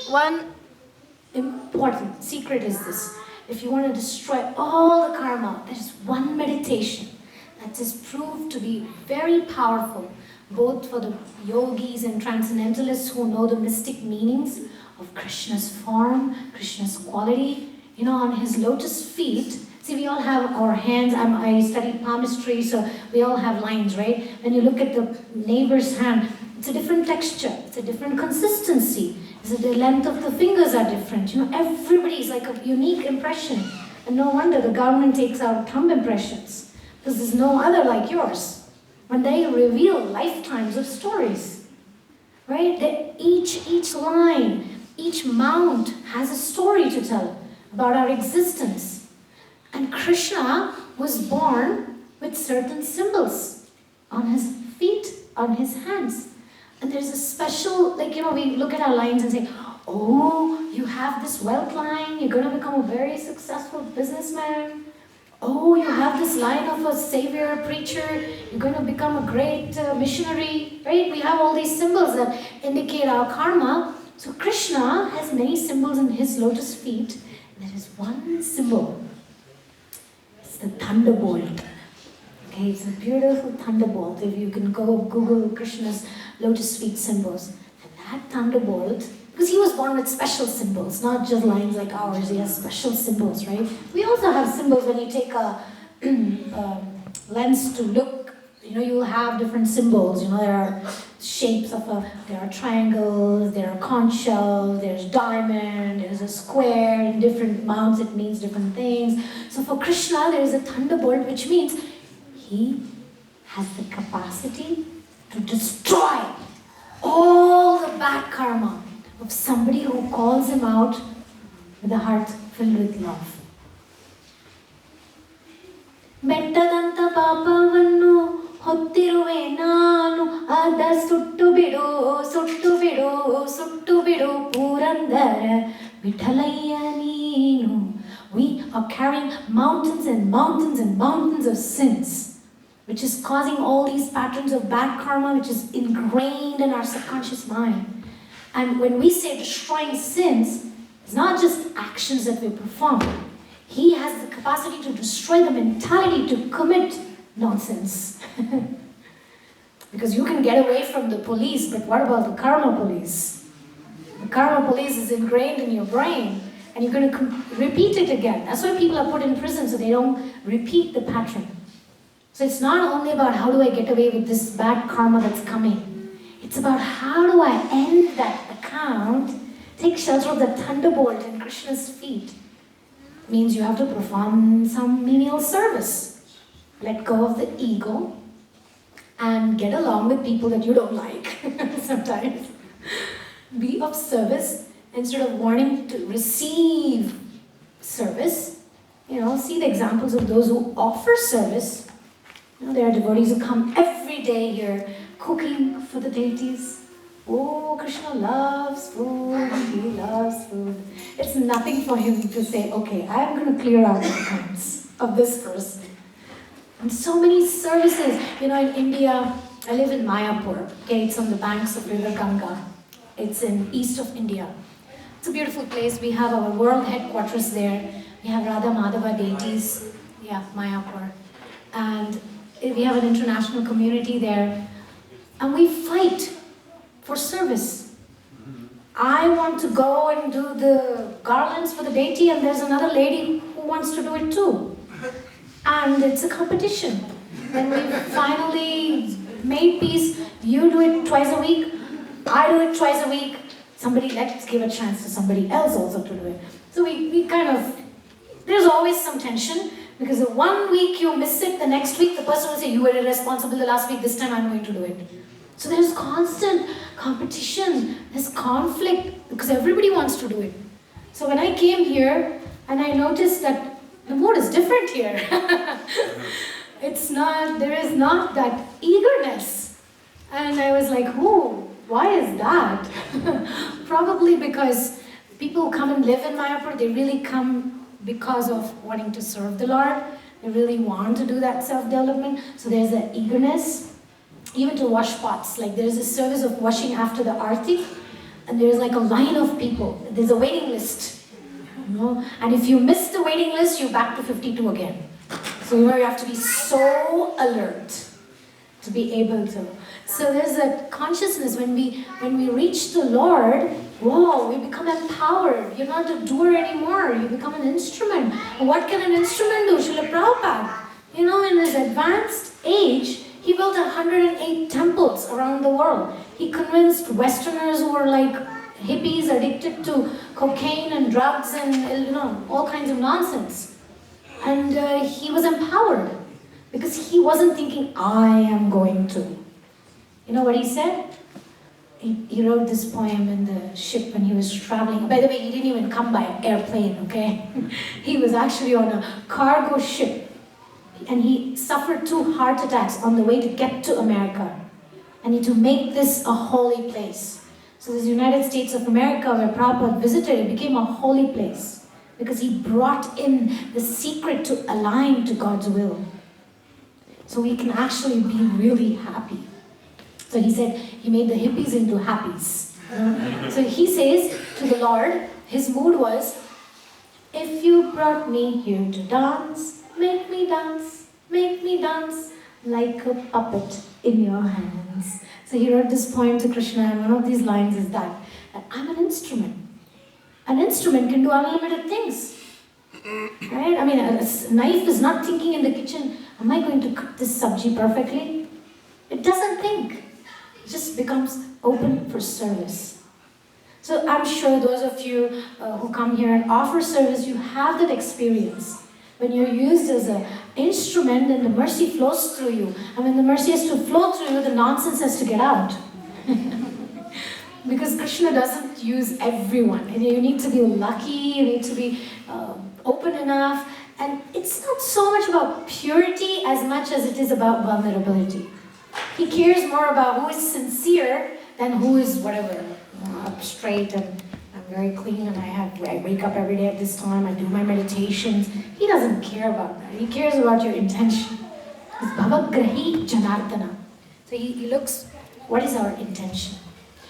One important secret is this. If you want to destroy all the karma, there is one meditation that is proved to be very powerful, both for the yogis and transcendentalists who know the mystic meanings of Krishna's form, Krishna's quality. You know, on his lotus feet, see, we all have our hands. I studied palmistry, so we all have lines, right? When you look at the neighbor's hand, it's a different texture, it's a different consistency. So the length of the fingers are different. You know, everybody's like a unique impression. And no wonder the government takes out thumb impressions, because there's no other like yours. When they reveal lifetimes of stories, right? Each line, each mount has a story to tell about our existence. And Krishna was born with certain symbols on his feet, on his hands. And there's a special, like, you know, we look at our lines and say, oh, you have this wealth line, you're going to become a very successful businessman. Oh, you have this line of a savior, preacher, you're going to become a great missionary, right? We have all these symbols that indicate our karma. So Krishna has many symbols in his lotus feet. And there is one symbol. It's the thunderbolt. Okay, it's a beautiful thunderbolt. If you can go Google Krishna's lotus feet symbols. And that thunderbolt, because he was born with special symbols, not just lines like ours, he has special symbols, right? We also have symbols when you take a lens to look, you know, you'll have different symbols, you know, there are shapes of there are triangles, there are conch shell, there's diamond, there's a square, in different mounts it means different things. So for Krishna there is a thunderbolt, which means he has the capacity to destroy all the bad karma of somebody who calls him out with a heart filled with love. ಬೆಟ್ಟದಂತ ಪಾಪವನ್ನು ಹೊತ್ತಿರುವೆ ನಾನು ಅದ ಸುಟ್ಟು ಬಿಡು ಸುಟ್ಟು ಬಿಡು ಸುಟ್ಟು ಬಿಡು ಪುರಂದರ ವಿಠಲಯ್ಯ ನೀನು. We are carrying mountains and mountains and mountains of sins, which is causing all these patterns of bad karma, which is ingrained in our subconscious mind. And when we say destroying sins, it's not just actions that we perform. He has the capacity to destroy the mentality to commit nonsense. Because you can get away from the police, but what about the karma police? The karma police is ingrained in your brain, and you're going to repeat it again. That's why people are put in prison, so they don't repeat the pattern. So it's not only about how do I get away with this bad karma that's coming. It's about how do I end that account, take shelter of the thunderbolt in Krishna's feet. Means you have to perform some menial service. Let go of the ego and get along with people that you don't like sometimes. Be of service instead of wanting to receive service. See the examples of those who offer service. There are devotees who come every day here cooking for the deities. Oh, Krishna loves food, he loves food. It's nothing for him to say, okay, I'm going to clear out the accounts of this person. And so many services. In India, I live in Mayapur. Okay, it's on the banks of River Ganga. It's in east of India. It's a beautiful place. We have our world headquarters there. We have Radha Madhava deities. Yeah, Mayapur. And we have an international community there. And we fight for service. I want to go and do the garlands for the deity, and there's another lady who wants to do it too. And it's a competition. When we finally made peace, you do it twice a week, I do it twice a week. Let's give a chance to somebody else also to do it. So we kind of, there's always some tension, because the 1 week you miss it, the next week the person will say, you were irresponsible the last week, this time I'm going to do it. So there's constant competition, there's conflict, because everybody wants to do it. So when I came here, and I noticed that the mood is different here. There is not that eagerness. And I was like, why is that? Probably because people who come and live in Mayapur, they really come because of wanting to serve the Lord. They really want to do that self-development. So there's that eagerness. Even to wash pots, there's a service of washing after the arti, and there's a line of people. There's a waiting list, and if you miss the waiting list, you're back to 52 again. So you have to be so alert to be able to. So there's a consciousness when we reach the Lord. Whoa, we become empowered. You're not a doer anymore. You become an instrument. And what can an instrument do? Srila Prabhupada, in his advanced age, he built 108 temples around the world. He convinced Westerners who were hippies addicted to cocaine and drugs and all kinds of nonsense. And he was empowered because he wasn't thinking, I am going to. You know what he said? He wrote this poem in the ship when he was traveling. By the way, he didn't even come by airplane, okay? He was actually on a cargo ship. And he suffered 2 heart attacks on the way to get to America. And to make this a holy place. So this United States of America, where Prabhupada visited, it became a holy place. Because he brought in the secret to align to God's will. So we can actually be really happy. So he said, he made the hippies into happies. So he says to the Lord, his mood was, if you brought me here to dance, make me dance like a puppet in your hands. So he wrote this poem to Krishna, and one of these lines is that I'm an instrument. An instrument can do unlimited things. Right? I mean, a knife is not thinking in the kitchen, am I going to cook this sabji perfectly? It doesn't think. It just becomes open for service. So I'm sure those of you who come here and offer service, you have that experience. When you're used as an instrument and the mercy flows through you. And when the mercy has to flow through you, the nonsense has to get out. Because Krishna doesn't use everyone. And you need to be lucky, you need to be open enough. And it's not so much about purity as much as it is about vulnerability. He cares more about who is sincere than who is whatever, up straight and I'm very clean and I wake up every day at this time, I do my meditations. He doesn't care about that. He cares about your intention. It's Bhavagrahi Janardana. So he looks, what is our intention?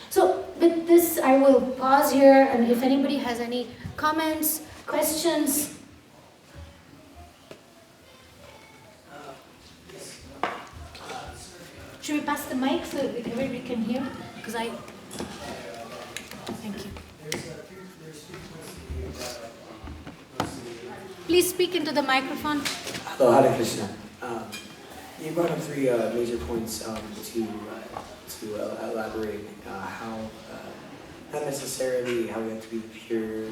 So with this, I will pause here, and if anybody has any comments, questions. Should we pass the mic so that everybody can hear? Because thank you. Please speak into the microphone. Hello, Hare Krishna. You brought up three major points to elaborate how not necessarily how we have to be pure,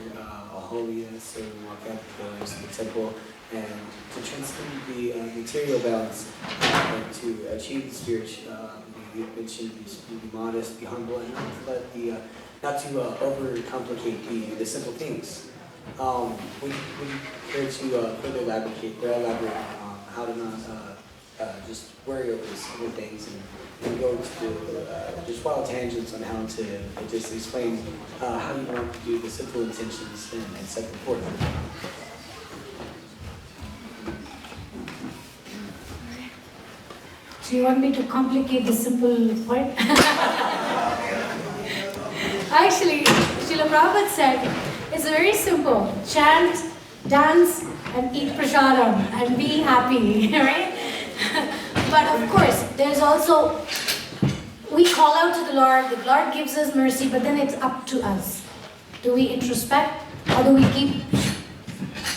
holiness, or walk out the doors of the temple, and to transcend the material balance, and to achieve the spiritual. You mentioned be modest, be humble, and not to overcomplicate the simple things. Would you care to further elaborate on how to not just worry over simple things and go to just wild tangents on how to just explain how you want to do the simple intentions and set them forth? Do you want me to complicate the simple part? Actually, Srila Prabhupada said, it's very simple. Chant, dance, and eat prasadam, and be happy, right? But of course, there's also, we call out to the Lord gives us mercy, but then it's up to us. Do we introspect, or do we keep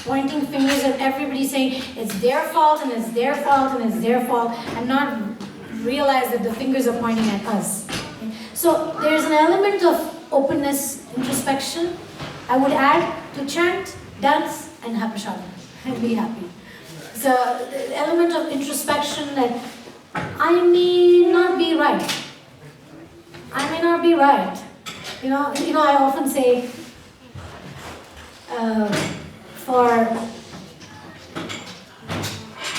pointing fingers at everybody saying it's their fault and it's their fault and it's their fault, and not realize that the fingers are pointing at us? So there's an element of openness, introspection. I would add to chant, dance, and have prasadam, and be happy. So the element of introspection that I may not be right. I may not be right. You know, I often say, for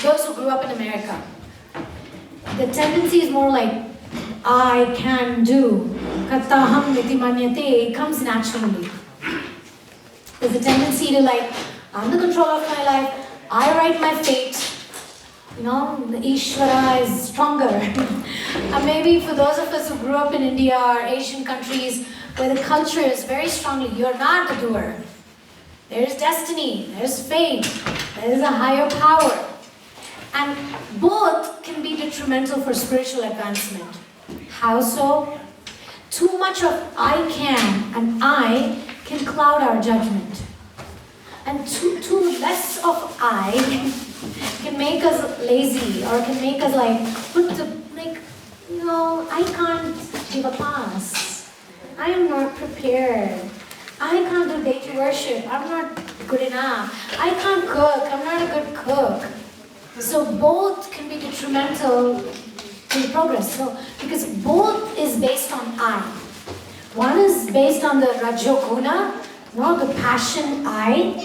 those who grew up in America, the tendency is more like, I can do. Kataham niti manyate, it comes naturally. There's a tendency to like, I'm the control of my life, I write my fate. You know, the Ishvara is stronger. And maybe for those of us who grew up in India or Asian countries where the culture is very strongly, you're not the doer. There's destiny, there's fate, there's a higher power. And both can be detrimental for spiritual advancement. How so? Too much of I can cloud our judgment. And too less of I can make us lazy, or can make us I can't give a class. I am not prepared. I can't do deity worship. I'm not good enough. I can't cook. I'm not a good cook. So both can be detrimental to the progress. So because both is based on I. One is based on the Rajoguna, the passion I,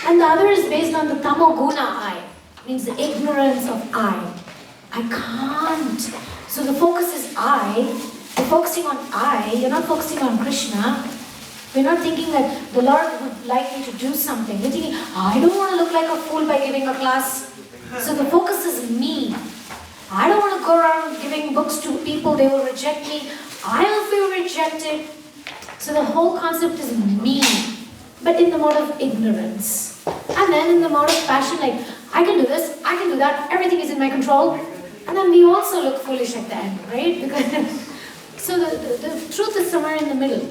and the other is based on the Tamoguna I, means the ignorance of I. I can't. So the focus is I. You're focusing on I. You're not focusing on Krishna. We're not thinking that the Lord would like me to do something. We're thinking, I don't want to look like a fool by giving a class. So the focus is me. I don't want to go around giving books to people, they will reject me. I'll feel rejected. So the whole concept is me, but in the mode of ignorance. And then in the mode of passion, like, I can do this, I can do that, everything is in my control. And then we also look foolish at the end, right? Because so the truth is somewhere in the middle.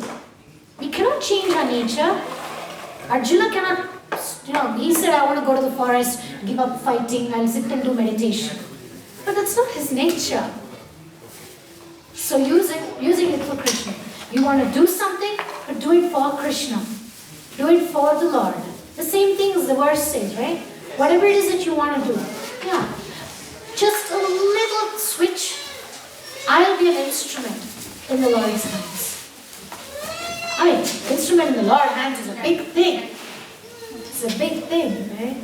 We cannot change our nature. Arjuna cannot, he said, I want to go to the forest, give up fighting, I'll sit and do meditation. But that's not his nature. So using it for Krishna. You want to do something, but do it for Krishna. Do it for the Lord. The same thing as the verse says, right? Whatever it is that you want to do. Yeah. Just a little switch. I'll be an instrument in the Lord's hands. I mean, instrument in the Lord's hands is a big thing. It's a big thing, right?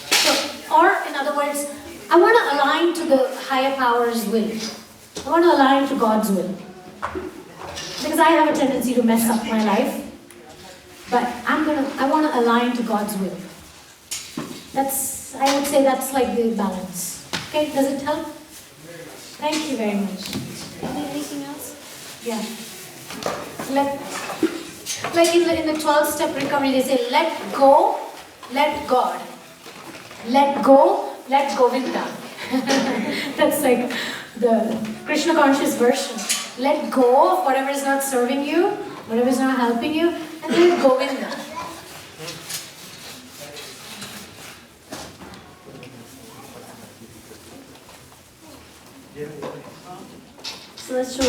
So, or in other words, I want to align to the higher power's will. I want to align to God's will. Because I have a tendency to mess up my life. But I want to align to God's will. I would say that's like the balance. Okay, does it help? Thank you very much. Anything else? Yeah. Like in the 12-step recovery, they say, let go, let God. Let go, let Govinda. That's like the Krishna conscious version. Let go of whatever is not serving you, whatever is not helping you, and let Govinda. So let's show